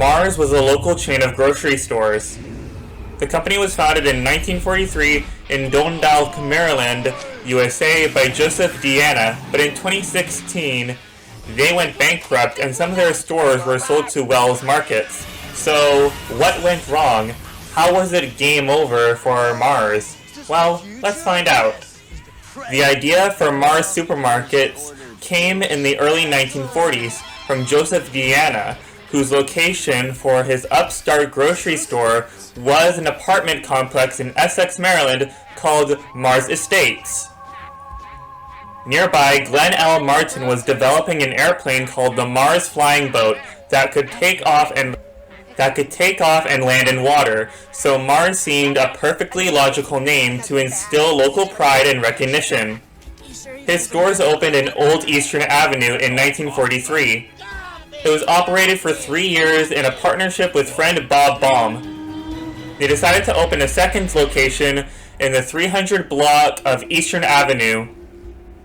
Mars was a local chain of grocery stores. The company was founded in 1943 in Dundalk, Maryland, USA by Joseph Deanna, but in 2016 they went bankrupt and some of their stores were sold to Weis Markets. So, what went wrong? How was it game over for Mars? Well, let's find out. The idea for Mars supermarkets came in the early 1940s from Joseph Deanna, whose location for his upstart grocery store was an apartment complex in Essex, Maryland called Mars Estates. Nearby, Glenn L. Martin was developing an airplane called the Mars Flying Boat that could take off and land in water, so Mars seemed a perfectly logical name to instill local pride and recognition. His stores opened in Old Eastern Avenue in 1943. It was operated for 3 years in a partnership with friend Bob Baum. They decided to open a second location in the 300 block of Eastern Avenue.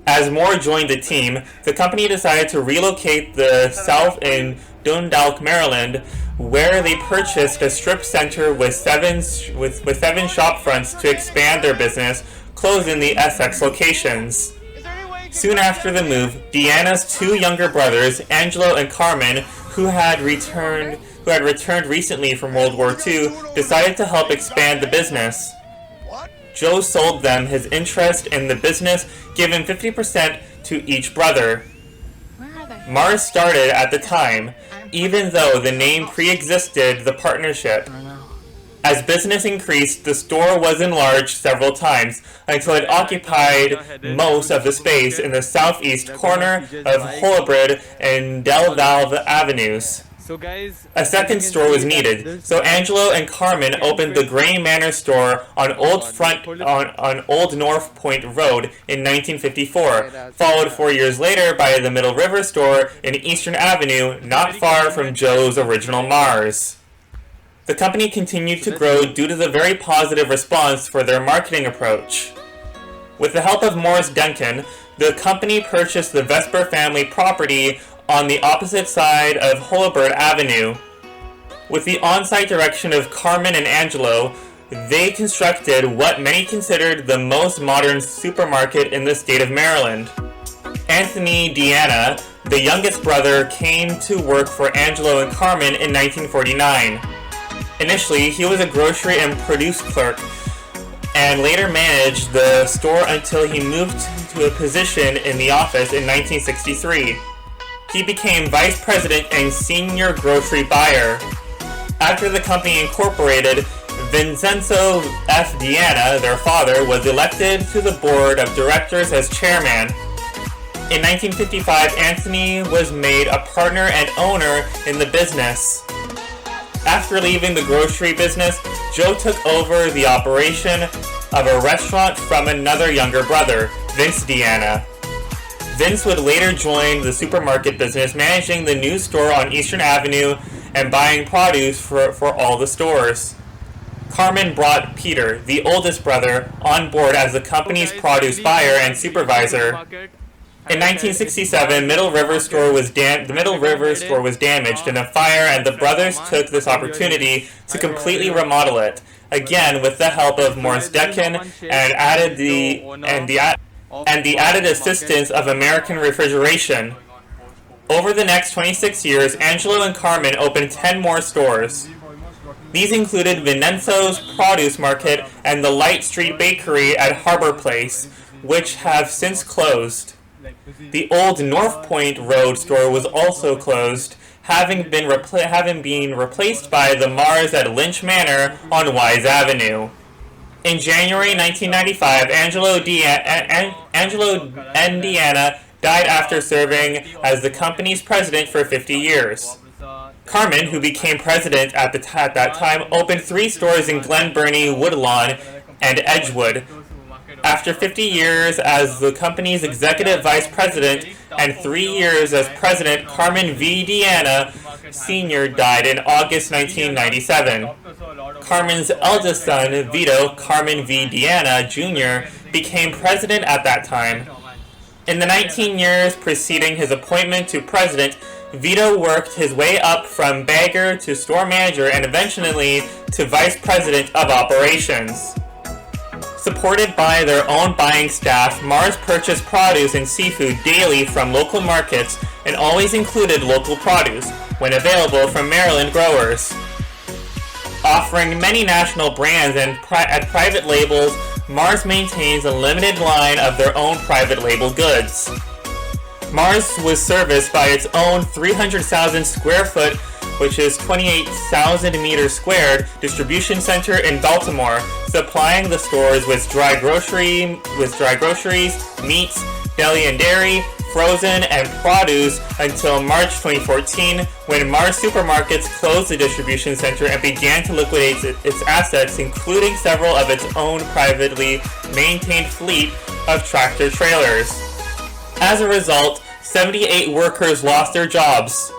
As more joined the team, the company decided to relocate the south in Dundalk, Maryland, where they purchased a strip center with seven shop fronts to expand their business, closing the Essex locations. Soon after the move, Deanna's two younger brothers, Angelo and Carmen, who had returned recently from World War II, decided to help expand the business. Joe sold them his interest in the business, giving 50% to each brother. Mars started at the time, even though the name pre-existed the partnership. As business increased, the store was enlarged several times until it occupied most of the space in the southeast corner of Holabird and Del Valle Avenues. A second store was needed, so Angelo and Carmen opened the Gray Manor store on Old North Point Road in 1954, followed 4 years later by the Middle River store in Eastern Avenue, not far from Joe's original Mars. The company continued to grow due to the very positive response for their marketing approach. With the help of Morris Duncan, the company purchased the Vesper family property on the opposite side of Holabird Avenue. With the on-site direction of Carmen and Angelo, they constructed what many considered the most modern supermarket in the state of Maryland. Anthony Deanna, the youngest brother, came to work for Angelo and Carmen in 1949. Initially, he was a grocery and produce clerk, and later managed the store until he moved to a position in the office in 1963. He became vice president and senior grocery buyer. After the company incorporated, Vincenzo F. Deanna, their father, was elected to the board of directors as chairman. In 1955, Anthony was made a partner and owner in the business. After leaving the grocery business, Joe took over the operation of a restaurant from another younger brother, Vince Deanna. Vince would later join the supermarket business, managing the new store on Eastern Avenue and buying produce for all the stores. Carmen brought Peter, the oldest brother, on board as the company's produce buyer and supervisor. In 1967, the Middle River store was damaged in a fire, and the brothers took this opportunity to completely remodel it, again with the help of Morris Duncan, and the added assistance of American Refrigeration. Over the next 26 years, Angelo and Carmen opened 10 more stores. These included Vincenzo's Produce Market and the Light Street Bakery at Harbor Place, which have since closed. The old North Point Road store was also closed, having been replaced by the Mars at Lynch Manor on Weis Avenue. In January 1995, Angelo N. Deanna died after serving as the company's president for 50 years. Carmen, who became president at that time, opened 3 stores in Glen Burnie, Woodlawn, and Edgewood. After 50 years as the company's executive vice president and 3 years as president, Carmen V. Deanna Sr. died in August 1997. Carmen's eldest son, Vito Carmen V. Deanna Jr., became president at that time. In the 19 years preceding his appointment to president, Vito worked his way up from bagger to store manager and eventually to vice president of operations. Supported by their own buying staff, Mars purchased produce and seafood daily from local markets and always included local produce, when available, from Maryland growers. Offering many national brands and private labels, Mars maintains a limited line of their own private label goods. Mars was serviced by its own 300,000 square foot, which is 28,000 meters squared, distribution center in Baltimore, supplying the stores with dry groceries, meats, deli and dairy, frozen, and produce until March 2014, when Mars Supermarkets closed the distribution center and began to liquidate its assets, including several of its own privately maintained fleet of tractor trailers. As a result, 78 workers lost their jobs.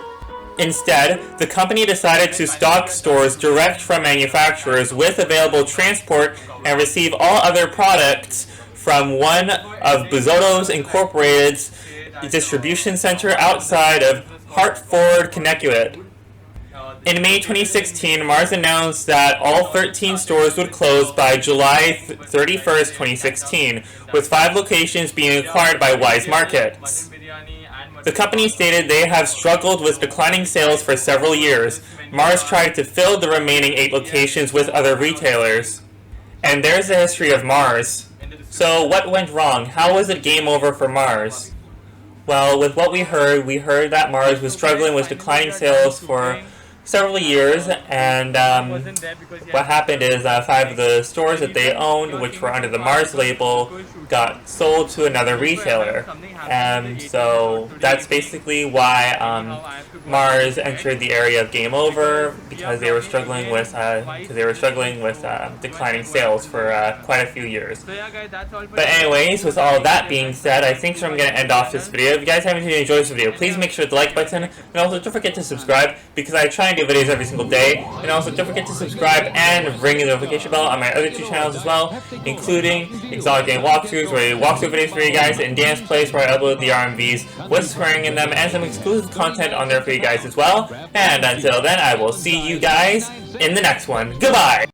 Instead, the company decided to stock stores direct from manufacturers with available transport and receive all other products from one of Bozotto's Incorporated's distribution center outside of Hartford, Connecticut. In May 2016, Mars announced that all 13 stores would close by July 31st, 2016, with 5 locations being acquired by Weis Markets. The company stated they have struggled with declining sales for several years. Mars tried to fill the remaining 8 locations with other retailers. And there's the history of Mars. So what went wrong? How was it game over for Mars? Well, with what we heard that Mars was struggling with declining sales for several years, and what happened is 5 of the stores that they owned, which were under the Mars label, got sold to another retailer. And so that's basically why Mars entered the area of game over, because they were struggling with declining sales for quite a few years. But anyways, with all that being said, I think I'm going to end off this video. If you guys haven't enjoyed this video, please make sure to hit the like button, and also don't forget to subscribe, because I try and do videos every single day. And also don't forget to subscribe and ring the notification bell on my other 2 channels as well, including Exotic Game Walkthroughs, where I do walkthrough videos for you guys, and Dance Plays, where I upload the RMVs with swearing in them, and some exclusive content on there for you guys as well. And until then, I will see you guys in the next one. Goodbye!